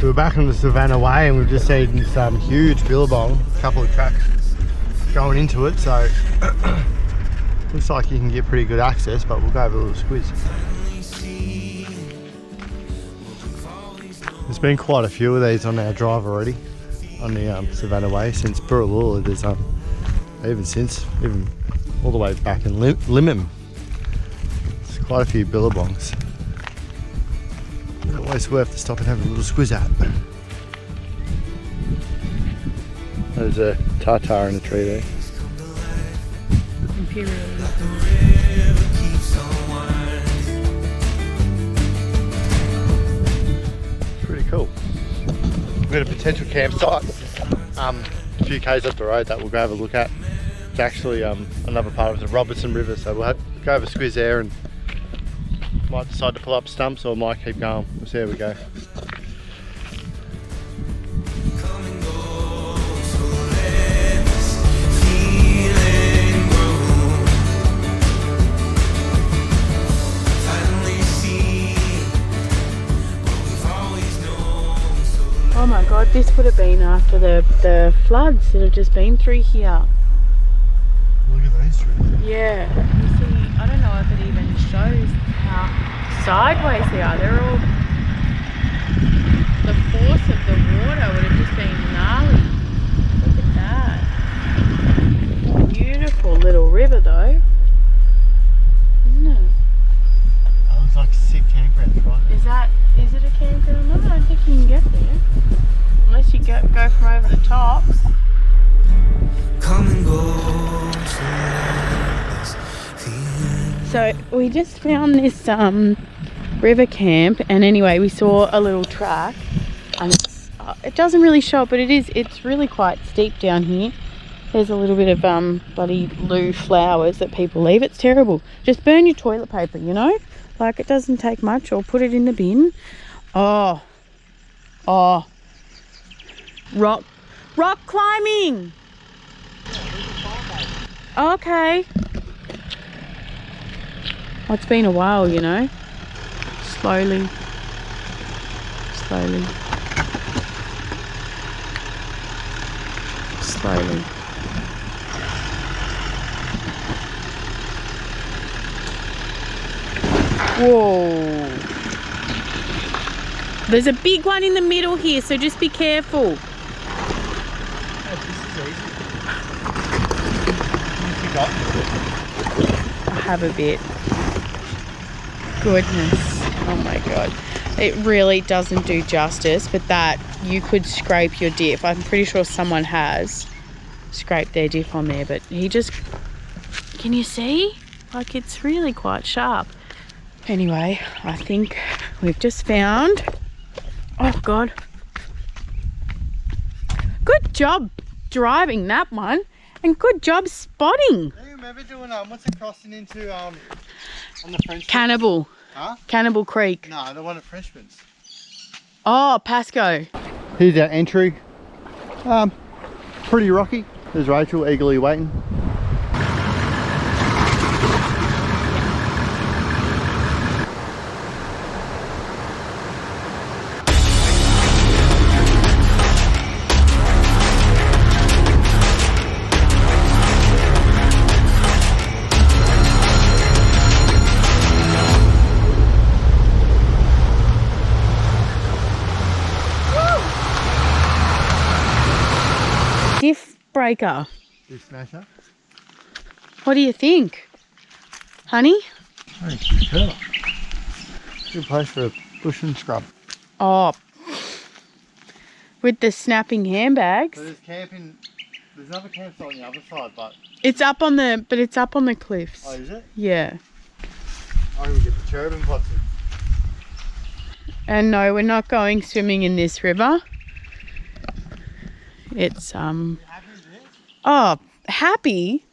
So we're back on the Savannah Way and we've just seen some huge billabong, a couple of tracks going into it, so looks like you can get pretty good access, but we'll go have a little squiz. There's been quite a few of these on our drive already on the Savannah Way since Burralula. There's even all the way back in Limham. There's quite a few billabongs. Always worth to stop and have a little squiz at. There's a tartar in a tree there. Imperial. Pretty cool. We've got a potential campsite a few k's up the road that we'll go have a look at. It's actually another part of the Robertson River, so we'll go have a squiz there and might decide to pull up stumps or might keep going. We'll see how we go. Oh my god, this would have been after the floods that have just been through here. Look at these trees. Yeah, you see, I don't know if it even shows how sideways they are. They're all, the force of the water would have just been gnarly. Look at that. Beautiful little river though, isn't it? That looks like a sick campground, right? Is it a campground? No, I don't think you can get there. Unless you go from over the top. Come and go. So we just found this river camp, and anyway we saw a little track, and it doesn't really show it, but it's really quite steep down here. There's a little bit of bloody loo flowers that people leave. It's terrible. Just burn your toilet paper, you know, like it doesn't take much, or put it in the bin. Oh rock climbing. Okay. Well, it's been a while, you know. Slowly. Whoa. There's a big one in the middle here, so just be careful. I have a bit. Goodness. Oh my god. It really doesn't do justice, but that you could scrape your diff. I'm pretty sure someone has scraped their diff on there, but he just, can you see? Like, it's really quite sharp. Anyway, I think we've just found, oh god, good job driving that one, and good job spotting. Do you remember doing what's it crossing into on the French Cannibal. Huh? Cannibal Creek. No, the one at Frenchman's. Oh, Pasco. Here's our entry. Pretty rocky. There's Rachel eagerly waiting. Diff breaker. Diff smasher. What do you think, honey? Very secure. Good place for a bush and scrub. Oh, with the snapping handbags. So there's another campsite on the other side, but It's up on the cliffs. oh, is it? Yeah. I can get the cherubim pots in. And no, we're not going swimming in this river. It's oh, happy.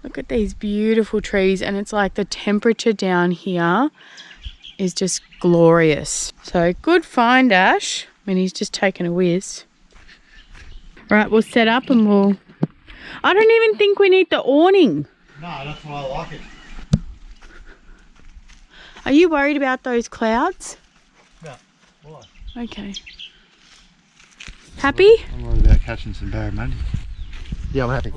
Look at these beautiful trees, and it's like the temperature down here is just glorious. So good find, Ash. I mean, he's just taken a whiz. Right, we'll set up and we'll, I don't even think we need the awning. No, that's why I like it. Are you worried about those clouds? No. Why? Okay. Happy? I'm worried about catching some barramundi. Yeah, I'm happy.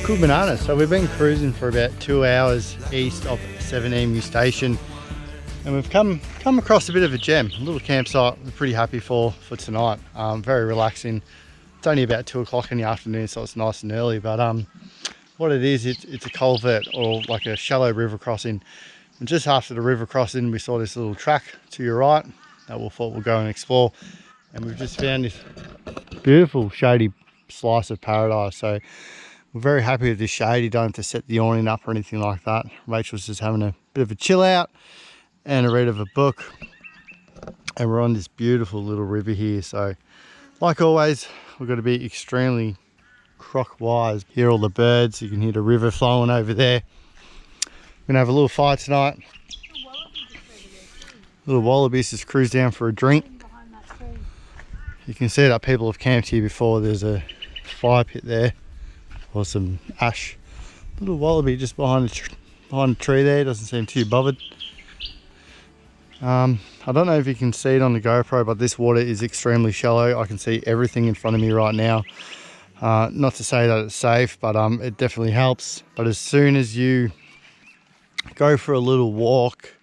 Good banana. So we've been cruising for about 2 hours east of 17 station, and we've come across a bit of a gem, a little campsite we're pretty happy for tonight. Very relaxing. It's only about 2 o'clock in the afternoon, so it's nice and early, but what it is, it's a culvert, or like a shallow river crossing, and just after the river crossing we saw this little track to your right that we thought we'll go and explore, and we've just found this beautiful shady slice of paradise. So we're very happy with this shade. You don't have to set the awning up or anything like that. Rachel's just having a bit of a chill out and a read of a book, and we're on this beautiful little river here. So like always, we've got to be extremely croc wise. Hear all the birds, you can hear the river flowing over there. We're gonna have a little fire tonight. Little wallabies just cruise down for a drink. You can see that people have camped here before. There's a fire pit there, or some ash. Little wallaby just behind the tree there, doesn't seem too bothered. I don't know if you can see it on the GoPro, but this water is extremely shallow. I can see everything in front of me right now. Not to say that it's safe, but it definitely helps. But as soon as you go for a little walk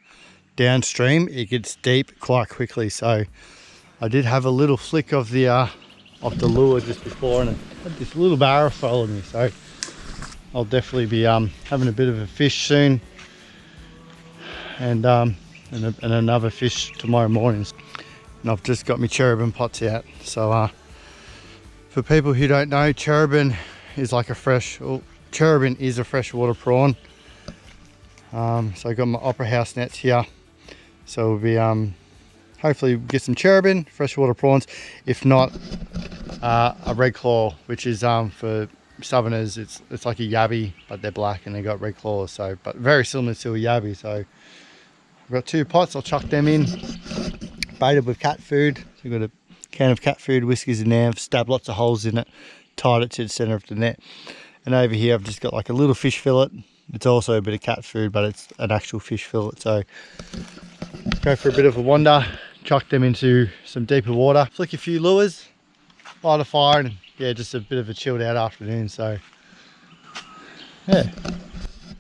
downstream, it gets deep quite quickly. So I did have a little flick of the lure just before, and it had this little barra followed me. So I'll definitely be having a bit of a fish soon, and another fish tomorrow morning. And I've just got my cherubim pots out. So for people who don't know, cherubim is a freshwater prawn. So I got my opera house nets here. So we'll be hopefully get some cherubim, freshwater prawns. If not, a red claw, which is for southerners, it's like a yabby, but they're black and they got red claws. So, but very similar to a yabby. So I've got 2 pots. I'll chuck them in, baited with cat food. So we've got a can of cat food, whiskies in there, stabbed lots of holes in it, tied it to the center of the net. And over here I've just got like a little fish fillet. It's also a bit of cat food, but it's an actual fish fillet. So go for a bit of a wander, chuck them into some deeper water, flick a few lures, light a fire, and yeah, just a bit of a chilled out afternoon. So yeah,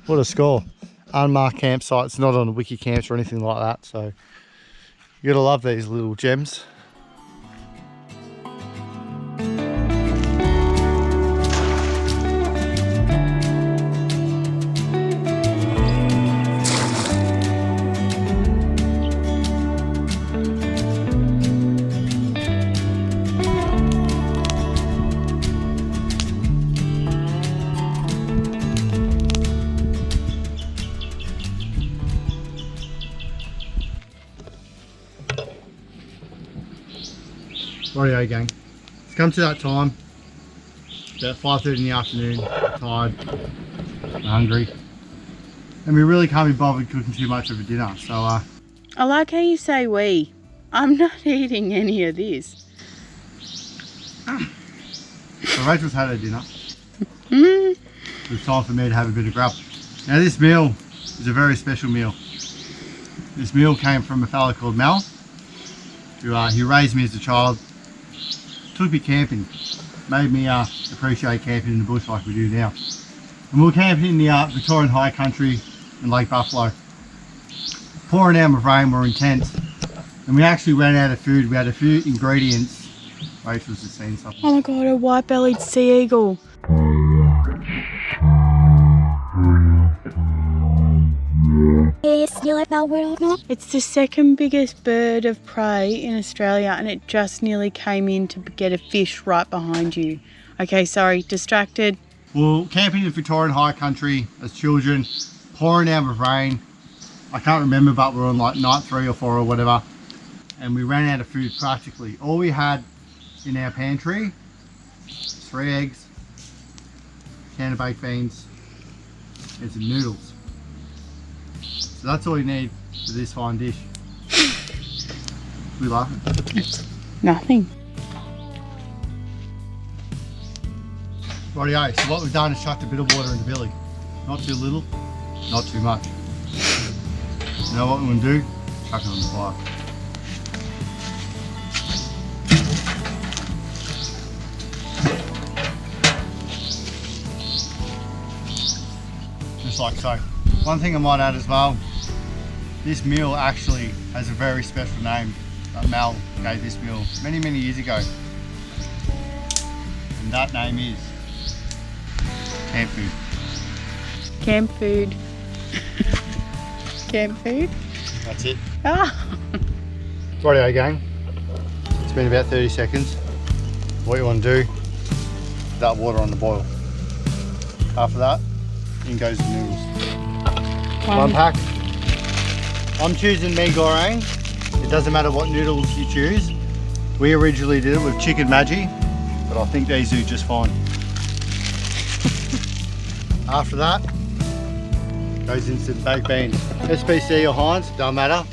what a score. Unmarked campsites, not on wiki camps or anything like that. So you gotta love these little gems. Rightio gang, it's come to that time, about 5:30 in the afternoon, tired, hungry, and we really can't be bothered cooking too much of a dinner. So I like how you say we. I'm not eating any of this. So Rachel's had her dinner. It's time for me to have a bit of grub. Now this meal is a very special meal. This meal came from a fella called Mel, who he raised me as a child. Took me camping, made me appreciate camping in the bush like we do now. And we were camping in the Victorian high country in Lake Buffalo. Pouring down with rain, were intense, and we actually ran out of food. We had a few ingredients. Rachel's just seen something. Oh my god, a white-bellied sea eagle. It's the second biggest bird of prey in Australia, and it just nearly came in to get a fish right behind you. Okay, sorry, distracted. Well, camping in Victorian high country as children, pouring down with rain. I can't remember, but we're on like night 3 or 4 or whatever, and we ran out of food practically. All we had in our pantry, 3 eggs, a can of baked beans, and some noodles. So that's all you need for this fine dish. We laughing? Nothing. Rightio, so what we've done is chucked a bit of water in the billy. Not too little, not too much. You know what we're going to do? Chuck it on the fire. Just like so. One thing I might add as well, this meal actually has a very special name that Mel gave this meal many, many years ago. And that name is camp food. Camp food. Camp food? That's it. Ah! Rightio gang, it's been about 30 seconds. What you want to do, that water on the boil. After that, in goes the noodles. One pack. I'm choosing mee goreng. It doesn't matter what noodles you choose. We originally did it with chicken Maggi, but I think these do just fine. After that, goes into the baked beans. SPC or Heinz, don't matter.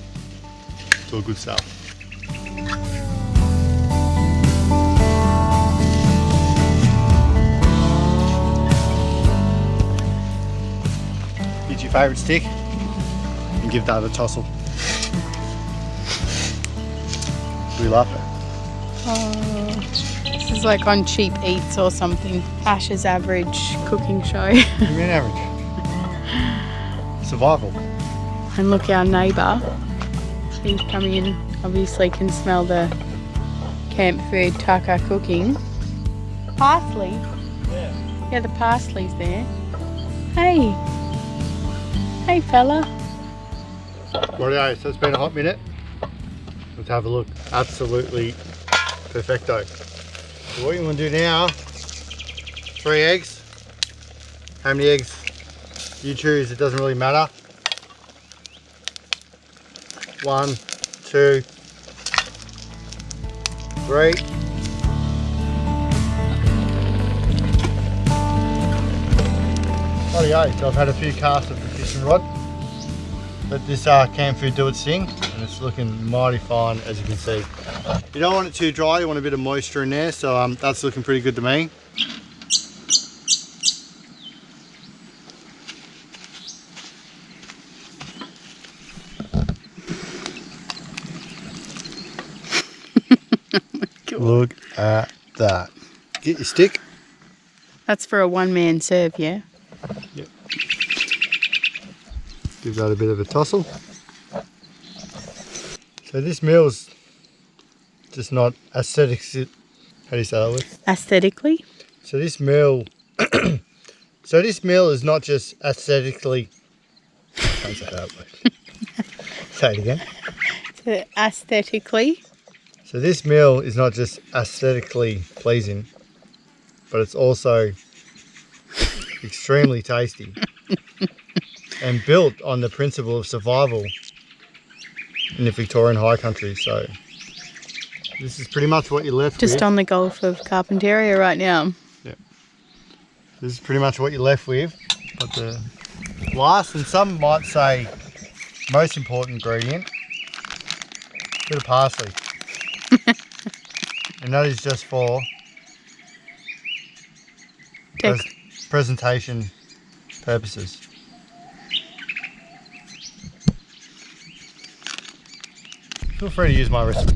It's all good stuff. Get your favourite stick and give that a tossle. We love it. Oh, this is like on Cheap Eats or something. Ash's average cooking show. Give me an average. Survival. And look, our neighbour, he's coming in, obviously can smell the camp food Taka cooking. Parsley? Yeah, the parsley's there. Hey. Hey fella. Rightio, so it's been a hot minute. Let's have a look. Absolutely perfecto. So what you want to do now, 3 eggs. How many eggs you choose, it doesn't really matter. 1, 2, 3. Rightio, so I've had a few casts of the fishing rod. Let this camp food do its thing, and it's looking mighty fine, as you can see. You don't want it too dry, you want a bit of moisture in there, so that's looking pretty good to me. Look at that. Get your stick. That's for a one-man serve, yeah? Yep. Give that a bit of a tossle. So this meal's just not aesthetic. How do you say that word? Aesthetically? So this meal, is not just aesthetically. Can't say that word. Say it again. So aesthetically? So this meal is not just aesthetically pleasing, but it's also extremely tasty and built on the principle of survival in the Victorian high country. So this is pretty much what you're left with. Just on the Gulf of Carpentaria right now. Yeah. This is pretty much what you're left with. But the last, and some might say most important ingredient, a bit of parsley. And that is just for presentation purposes. Feel free to use my recipe.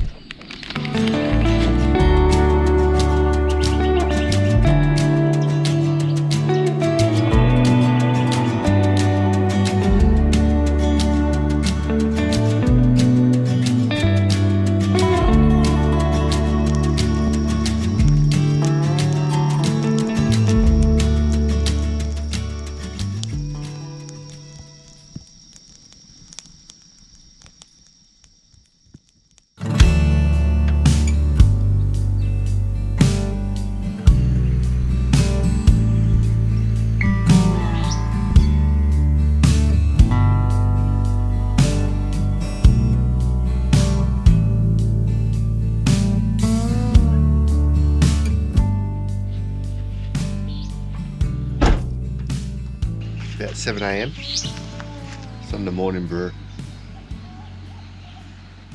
About 7 AM. It's on the morning brew.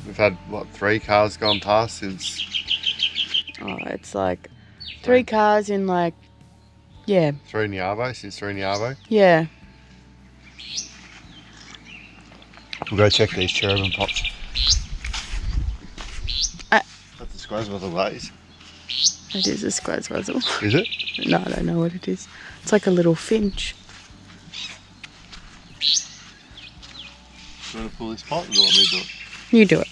We've had, what, 3 cars gone past since? Oh, it's like 3 cars in like, yeah. 3 in the Arvo, since 3 in the Arvo. Yeah. We'll go check these cherubim pots. That's a squazwazzle glaze. It is a squazwazzle. Is it? No, I don't know what it is. It's like a little finch. Do you want to pull this pot or do you want me to do it? You do it.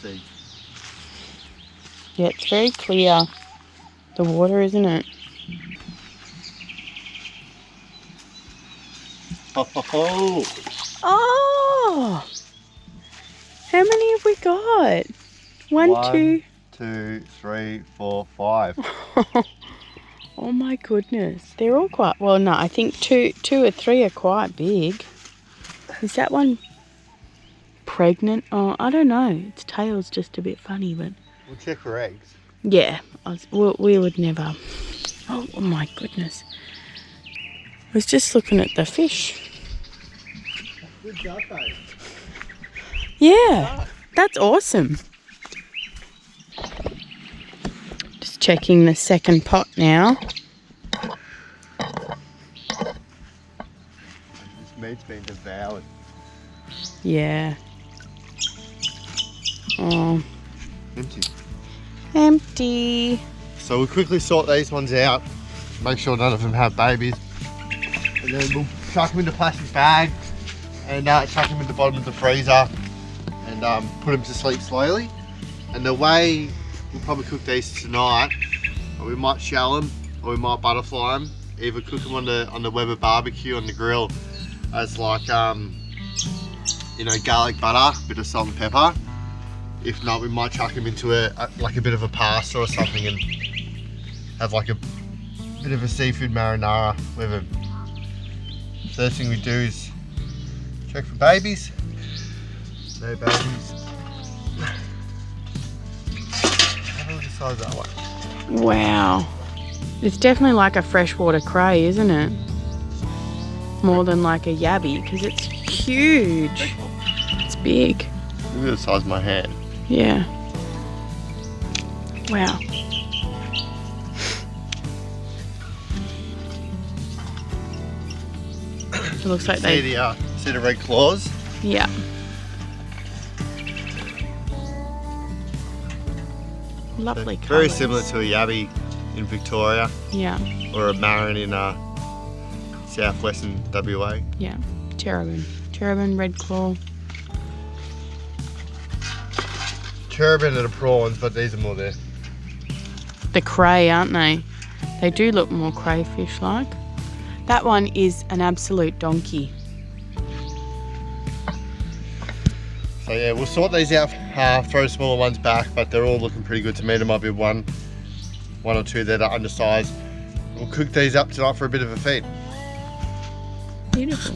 See. Yeah, it's very clear. The water, isn't it? Oh! Oh! How many have we got? One, 2. 2, 3, 4, 5. Oh my goodness. They're all quite, well, no, I think two or 3 are quite big. Is that one pregnant? Oh, I don't know. Its tail's just a bit funny, but... We'll check for eggs. Yeah, we would never. Oh my goodness. I was just looking at the fish. Good job, babe. Yeah, that's awesome. Just checking the second pot now. This meat's been devoured. Yeah. Oh, Empty. empty. So we'll quickly sort these ones out. Make sure none of them have babies. And then we'll chuck them into plastic bags and chuck them in the bottom of the freezer and put them to sleep slowly. And the way we'll probably cook these tonight, or we might shell them or we might butterfly them. Either cook them on the Weber barbecue on the grill as like you know, garlic butter, bit of salt and pepper. If not, we might chuck them into like a bit of a pasta or something and have like a bit of a seafood marinara. Whatever. First thing we do is check for babies. No babies. Have a look at the size of that one. Wow. It's definitely like a freshwater cray, isn't it? More than like a yabby, because it's huge. It's big. Look at the size of my hand. Yeah. Wow. It looks like See the red claws? Yeah. Lovely colours. Very similar to a yabby in Victoria Yeah. or a marron in southwestern WA. Yeah. Cherubim. Cherubim, red claw. Cherubim are the prawns, but these are more there. The cray, aren't they? They do look more crayfish like. That one is an absolute donkey. So yeah, we'll sort these out, throw smaller ones back, but they're all looking pretty good to me. There might be one or two that are undersized. We'll cook these up tonight for a bit of a feed. Beautiful.